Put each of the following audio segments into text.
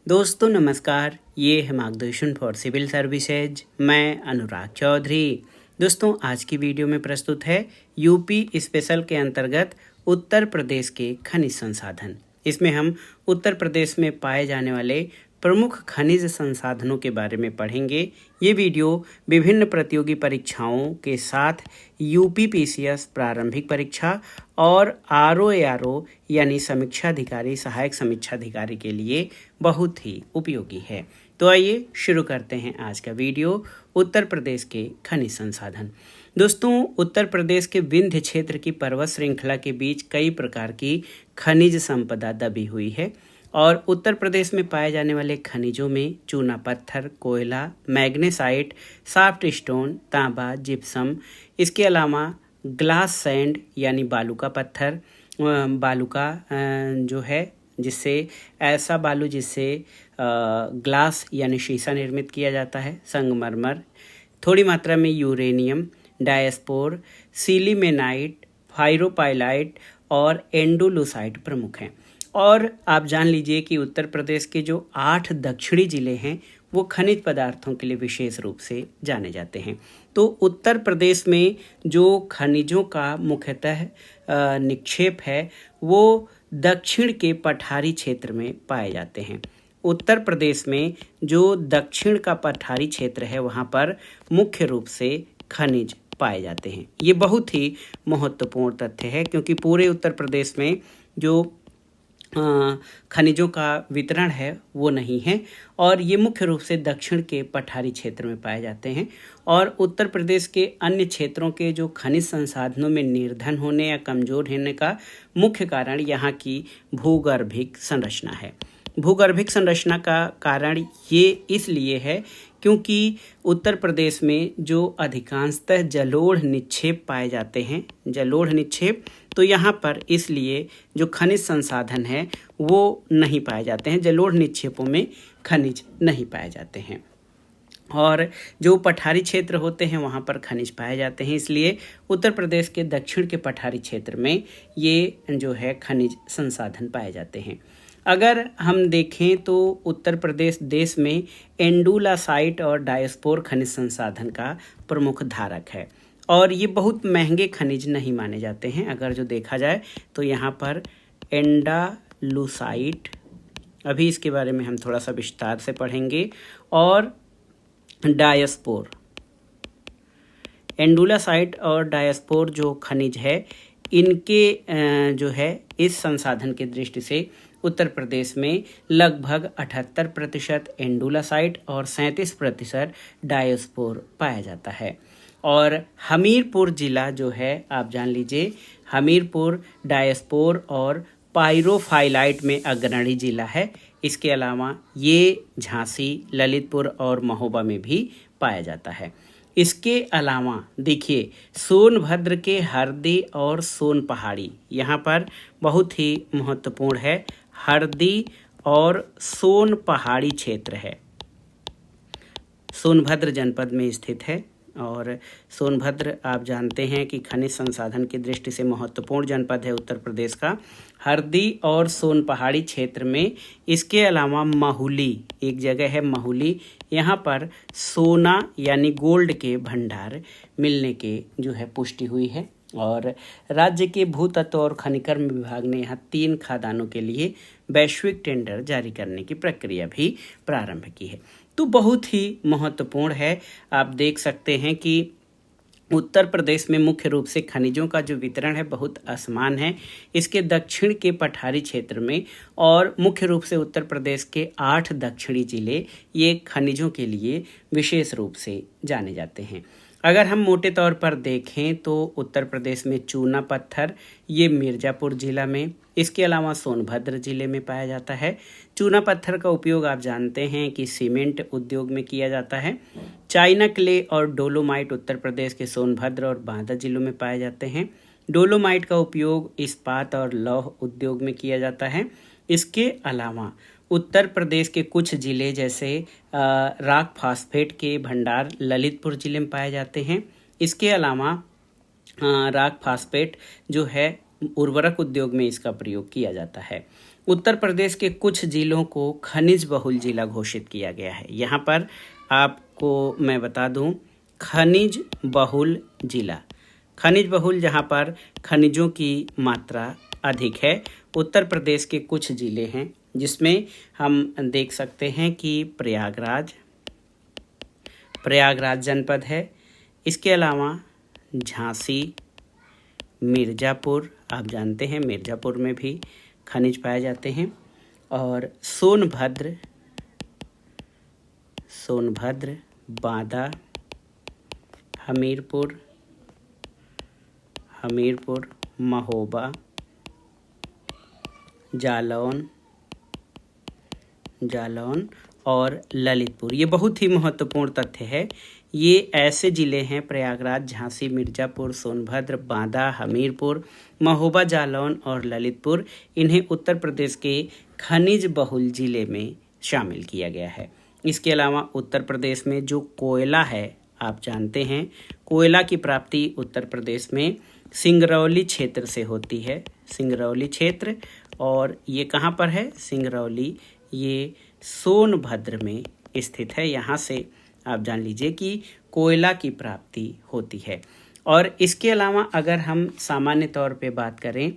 दोस्तों नमस्कार, ये है मार्गदर्शन फॉर सिविल सर्विसेज। मैं अनुराग चौधरी। दोस्तों आज की वीडियो में प्रस्तुत है यूपी स्पेशल के अंतर्गत उत्तर प्रदेश के खनिज संसाधन। इसमें हम उत्तर प्रदेश में पाए जाने वाले प्रमुख खनिज संसाधनों के बारे में पढ़ेंगे। ये वीडियो विभिन्न प्रतियोगी परीक्षाओं के साथ यूपीपीसीएस प्रारंभिक परीक्षा और आरओएआरओ यानी समीक्षा अधिकारी सहायक समीक्षा अधिकारी के लिए बहुत ही उपयोगी है। तो आइए शुरू करते हैं आज का वीडियो। उत्तर प्रदेश के खनिज संसाधन। दोस्तों उत्तर प्रदेश के विंध्य क्षेत्र की पर्वत श्रृंखला के बीच कई प्रकार की खनिज संपदा दबी हुई है और उत्तर प्रदेश में पाए जाने वाले खनिजों में चूना पत्थर, कोयला, मैग्नेसाइट, सॉफ्ट स्टोन, तांबा, जिप्सम, इसके अलावा ग्लास सैंड यानी बालू का पत्थर, बालू का जो है जिससे ऐसा बालू जिससे ग्लास यानी शीशा निर्मित किया जाता है, संगमरमर, थोड़ी मात्रा में यूरेनियम, डायस्पोर, सिलीमेनाइट, फाइरोपाइलाइट और एंडोलूसाइट प्रमुख हैं। और आप जान लीजिए कि उत्तर प्रदेश के जो 8 दक्षिणी जिले हैं वो खनिज पदार्थों के लिए विशेष रूप से जाने जाते हैं। तो उत्तर प्रदेश में जो खनिजों का मुख्यतः निक्षेप है वो दक्षिण के पठारी क्षेत्र में पाए जाते हैं। उत्तर प्रदेश में जो दक्षिण का पठारी क्षेत्र है वहाँ पर मुख्य रूप से खनिज पाए जाते हैं। ये बहुत ही महत्वपूर्ण तथ्य है क्योंकि पूरे उत्तर प्रदेश में जो खनिजों का वितरण है वो नहीं है और ये मुख्य रूप से दक्षिण के पठारी क्षेत्र में पाए जाते हैं। और उत्तर प्रदेश के अन्य क्षेत्रों के जो खनिज संसाधनों में निर्धन होने या कमजोर होने का मुख्य कारण यहाँ की भूगर्भिक संरचना है। भूगर्भिक संरचना का कारण ये इसलिए है क्योंकि उत्तर प्रदेश में जो अधिकांशतः जलोढ़ निक्षेप पाए जाते हैं, जलोढ़ निक्षेप, तो यहाँ पर इसलिए जो खनिज संसाधन है वो नहीं पाए जाते हैं। जलोढ़ निक्षेपों में खनिज नहीं पाए जाते हैं और जो पठारी क्षेत्र होते हैं वहाँ पर खनिज पाए जाते हैं। इसलिए उत्तर प्रदेश के दक्षिण के पठारी क्षेत्र में ये जो है खनिज संसाधन पाए जाते हैं। अगर हम देखें तो उत्तर प्रदेश देश में एंडोलासाइट और डायस्पोर खनिज संसाधन का प्रमुख धारक है और ये बहुत महंगे खनिज नहीं माने जाते हैं। अगर जो देखा जाए तो यहाँ पर एंडालूसाइट, अभी इसके बारे में हम थोड़ा सा विस्तार से पढ़ेंगे, और डायस्पोर, एंडोलासाइट और डायस्पोर जो खनिज है इनके जो है इस संसाधन की दृष्टि से उत्तर प्रदेश में लगभग 78% एंडोलासाइट और 37% डायस्पोर पाया जाता है। और हमीरपुर जिला जो है आप जान लीजिए, हमीरपुर डायस्पोर और पायरोफाइलाइट में अग्रणी जिला है। इसके अलावा ये झांसी, ललितपुर और महोबा में भी पाया जाता है। इसके अलावा देखिए सोनभद्र के हरदी और सोन पहाड़ी यहाँ पर बहुत ही महत्वपूर्ण है। हरदी और सोन पहाड़ी क्षेत्र है, सोनभद्र जनपद में स्थित है और सोनभद्र आप जानते हैं कि खनिज संसाधन की दृष्टि से महत्वपूर्ण जनपद है उत्तर प्रदेश का। हरदी और सोन पहाड़ी क्षेत्र में इसके अलावा माहुली एक जगह है, माहुली, यहाँ पर सोना यानी गोल्ड के भंडार मिलने के जो है पुष्टि हुई है। और राज्य के भूतत्व और खनिकर्म विभाग ने यहाँ 3 खदानों के लिए वैश्विक टेंडर जारी करने की प्रक्रिया भी प्रारंभ की है। तो बहुत ही महत्वपूर्ण है। आप देख सकते हैं कि उत्तर प्रदेश में मुख्य रूप से खनिजों का जो वितरण है बहुत असमान है इसके दक्षिण के पठारी क्षेत्र में, और मुख्य रूप से उत्तर प्रदेश के 8 दक्षिणी जिले ये खनिजों के लिए विशेष रूप से जाने जाते हैं। अगर हम मोटे तौर पर देखें तो उत्तर प्रदेश में चूना पत्थर ये मिर्ज़ापुर जिला में, इसके अलावा सोनभद्र जिले में पाया जाता है। चूना पत्थर का उपयोग आप जानते हैं कि सीमेंट उद्योग में किया जाता है। चाइना क्ले और डोलोमाइट उत्तर प्रदेश के सोनभद्र और बांदा जिलों में पाए जाते हैं। डोलोमाइट का उपयोग इस्पात और लौह उद्योग में किया जाता है। इसके अलावा उत्तर प्रदेश के कुछ जिले जैसे राक फास्फेट के भंडार ललितपुर जिले में पाए जाते हैं। इसके अलावा राक फास्फेट जो है उर्वरक उद्योग में इसका प्रयोग किया जाता है। उत्तर प्रदेश के कुछ जिलों को खनिज बहुल जिला घोषित किया गया है। यहाँ पर आपको मैं बता दूं, खनिज बहुल जिला, खनिज बहुल जहाँ पर खनिजों की मात्रा अधिक है, उत्तर प्रदेश के कुछ जिले हैं, जिसमें हम देख सकते हैं कि प्रयागराज जनपद है। इसके अलावा झांसी, मिर्ज़ापुर, आप जानते हैं मिर्ज़ापुर में भी खनिज पाए जाते हैं, और सोनभद्र, बांदा, हमीरपुर, महोबा, जालौन और ललितपुर। ये बहुत ही महत्वपूर्ण तथ्य है। ये ऐसे ज़िले हैं, प्रयागराज, झांसी, मिर्ज़ापुर, सोनभद्र, बांदा, हमीरपुर, महोबा, जालौन और ललितपुर, इन्हें उत्तर प्रदेश के खनिज बहुल ज़िले में शामिल किया गया है। इसके अलावा उत्तर प्रदेश में जो कोयला है, आप जानते हैं कोयला की प्राप्ति उत्तर प्रदेश में सिंगरौली क्षेत्र से होती है। सिंगरौली क्षेत्र, और ये कहाँ पर है? सिंगरौली, ये सोनभद्र में स्थित है। यहाँ से आप जान लीजिए कि कोयला की प्राप्ति होती है। और इसके अलावा अगर हम सामान्य तौर पे बात करें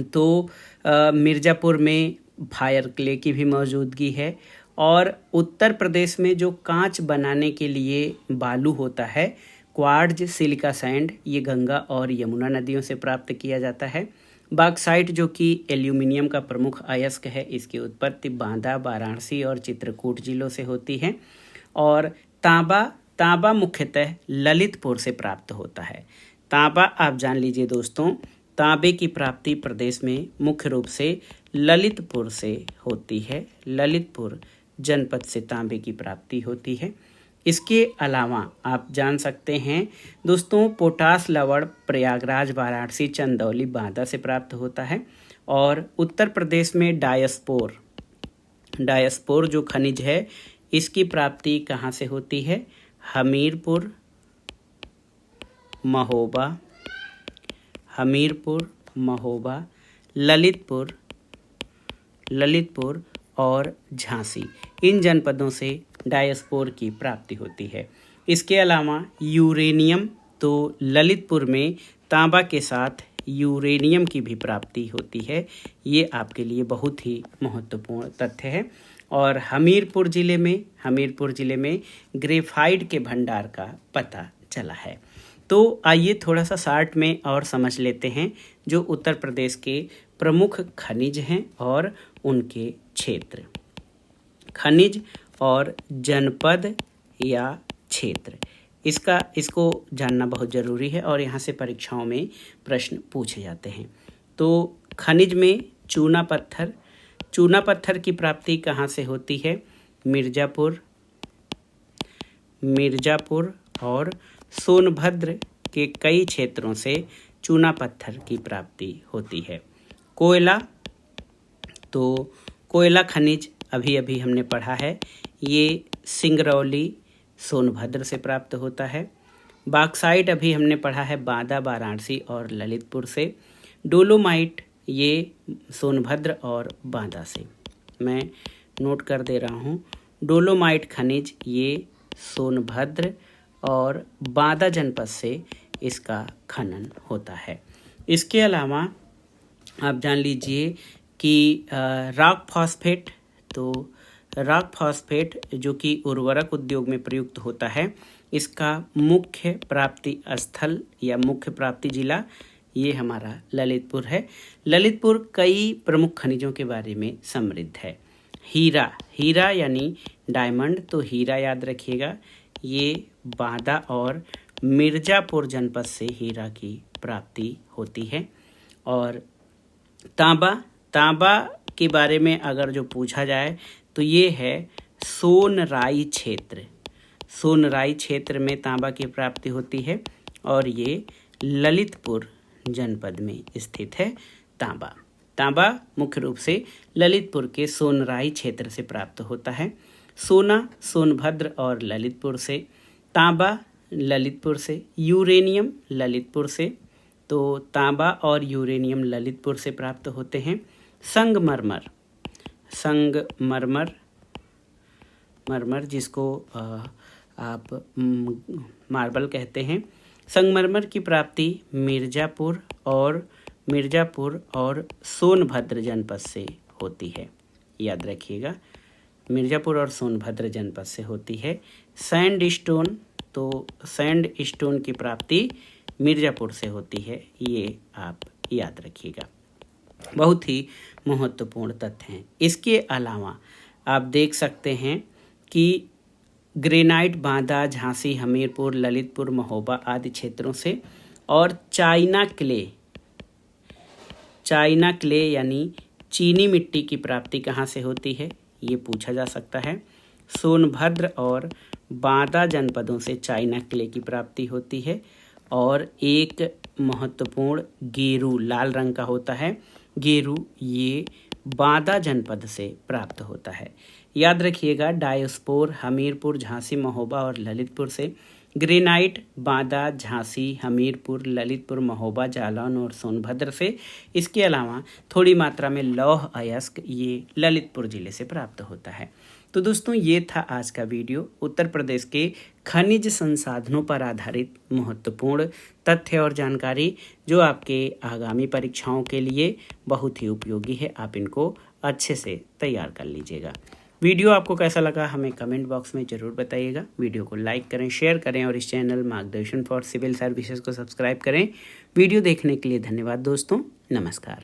तो मिर्ज़ापुर में फायर क्ले की भी मौजूदगी है, और उत्तर प्रदेश में जो कांच बनाने के लिए बालू होता है, क्वार्ट्ज, सिलिका सैंड, ये गंगा और यमुना नदियों से प्राप्त किया जाता है। बॉक्साइट जो कि एल्यूमिनियम का प्रमुख अयस्क है, इसकी उत्पत्ति बांदा, वाराणसी और चित्रकूट जिलों से होती है। और तांबा मुख्यतः ललितपुर से प्राप्त होता है। तांबा आप जान लीजिए दोस्तों, तांबे की प्राप्ति प्रदेश में मुख्य रूप से ललितपुर से होती है। ललितपुर जनपद से तांबे की प्राप्ति होती है। इसके अलावा आप जान सकते हैं दोस्तों, पोटास लवण प्रयागराज, वाराणसी, चंदौली, बांदा से प्राप्त होता है। और उत्तर प्रदेश में डायस्पोर जो खनिज है, इसकी प्राप्ति कहाँ से होती है? हमीरपुर, महोबा, ललितपुर और झांसी, इन जनपदों से डायस्पोर की प्राप्ति होती है। इसके अलावा यूरेनियम, तो ललितपुर में तांबा के साथ यूरेनियम की भी प्राप्ति होती है। ये आपके लिए बहुत ही महत्वपूर्ण तथ्य है। और हमीरपुर ज़िले में ग्रेफाइट के भंडार का पता चला है। तो आइए थोड़ा सा शार्ट में और समझ लेते हैं जो उत्तर प्रदेश के प्रमुख खनिज हैं और उनके क्षेत्र। खनिज और जनपद या क्षेत्र, इसको जानना बहुत ज़रूरी है और यहाँ से परीक्षाओं में प्रश्न पूछे जाते हैं। तो खनिज में चूना पत्थर की प्राप्ति कहाँ से होती है? मिर्ज़ापुर और सोनभद्र के कई क्षेत्रों से चूना पत्थर की प्राप्ति होती है। कोयला, तो कोयला खनिज अभी हमने पढ़ा है, ये सिंगरौली, सोनभद्र से प्राप्त होता है। बॉक्साइट अभी हमने पढ़ा है बांदा, वाराणसी और ललितपुर से। डोलोमाइट, ये सोनभद्र और बांदा से। मैं नोट कर दे रहा हूँ, डोलोमाइट खनिज ये सोनभद्र और बांदा जनपद से इसका खनन होता है। इसके अलावा आप जान लीजिए कि रॉक फॉस्फेट, तो रॉक फॉस्फेट जो कि उर्वरक उद्योग में प्रयुक्त होता है, इसका मुख्य प्राप्ति स्थल या मुख्य प्राप्ति जिला ये हमारा ललितपुर है। ललितपुर कई प्रमुख खनिजों के बारे में समृद्ध है। हीरा यानी डायमंड, तो हीरा याद रखिएगा, ये बांदा और मिर्ज़ापुर जनपद से हीरा की प्राप्ति होती है। और तांबा के बारे में अगर जो पूछा जाए तो ये है सोनराई क्षेत्र में तांबा की प्राप्ति होती है और ये ललितपुर जनपद में स्थित है। तांबा मुख्य रूप से ललितपुर के सोनराई क्षेत्र से प्राप्त होता है। सोना सोनभद्र और ललितपुर से, तांबा ललितपुर से, यूरेनियम ललितपुर से, तो तांबा और यूरेनियम ललितपुर से प्राप्त होते हैं। संगमरमर, मरमर जिसको आप मार्बल कहते हैं। संगमरमर की प्राप्ति मिर्ज़ापुर और सोनभद्र जनपद से होती है, याद रखिएगा, मिर्ज़ापुर और सोनभद्र जनपद से होती है। सैंड स्टोन, तो सैंड स्टोन की प्राप्ति मिर्ज़ापुर से होती है, ये आप याद रखिएगा। बहुत ही महत्वपूर्ण तथ्य हैं। इसके अलावा आप देख सकते हैं कि ग्रेनाइट बांदा, झांसी, हमीरपुर, ललितपुर, महोबा आदि क्षेत्रों से, और चाइना क्ले यानी चीनी मिट्टी की प्राप्ति कहाँ से होती है, ये पूछा जा सकता है। सोनभद्र और बांदा जनपदों से चाइना क्ले की प्राप्ति होती है। और एक महत्वपूर्ण गेरू, लाल रंग का होता है गेरू, ये बांदा जनपद से प्राप्त होता है। याद रखिएगा, डायोस्पोर हमीरपुर, झांसी, महोबा और ललितपुर से, ग्रेनाइट बांदा, झांसी, हमीरपुर, ललितपुर, महोबा, जालौन और सोनभद्र से। इसके अलावा थोड़ी मात्रा में लौह अयस्क, ये ललितपुर जिले से प्राप्त होता है। तो दोस्तों, ये था आज का वीडियो, उत्तर प्रदेश के खनिज संसाधनों पर आधारित महत्वपूर्ण तथ्य और जानकारी, जो आपके आगामी परीक्षाओं के लिए बहुत ही उपयोगी है। आप इनको अच्छे से तैयार कर लीजिएगा। वीडियो आपको कैसा लगा हमें कमेंट बॉक्स में ज़रूर बताइएगा। वीडियो को लाइक करें, शेयर करें और इस चैनल मार्गदर्शन फॉर सिविल सर्विसेज को सब्सक्राइब करें। वीडियो देखने के लिए धन्यवाद दोस्तों, नमस्कार।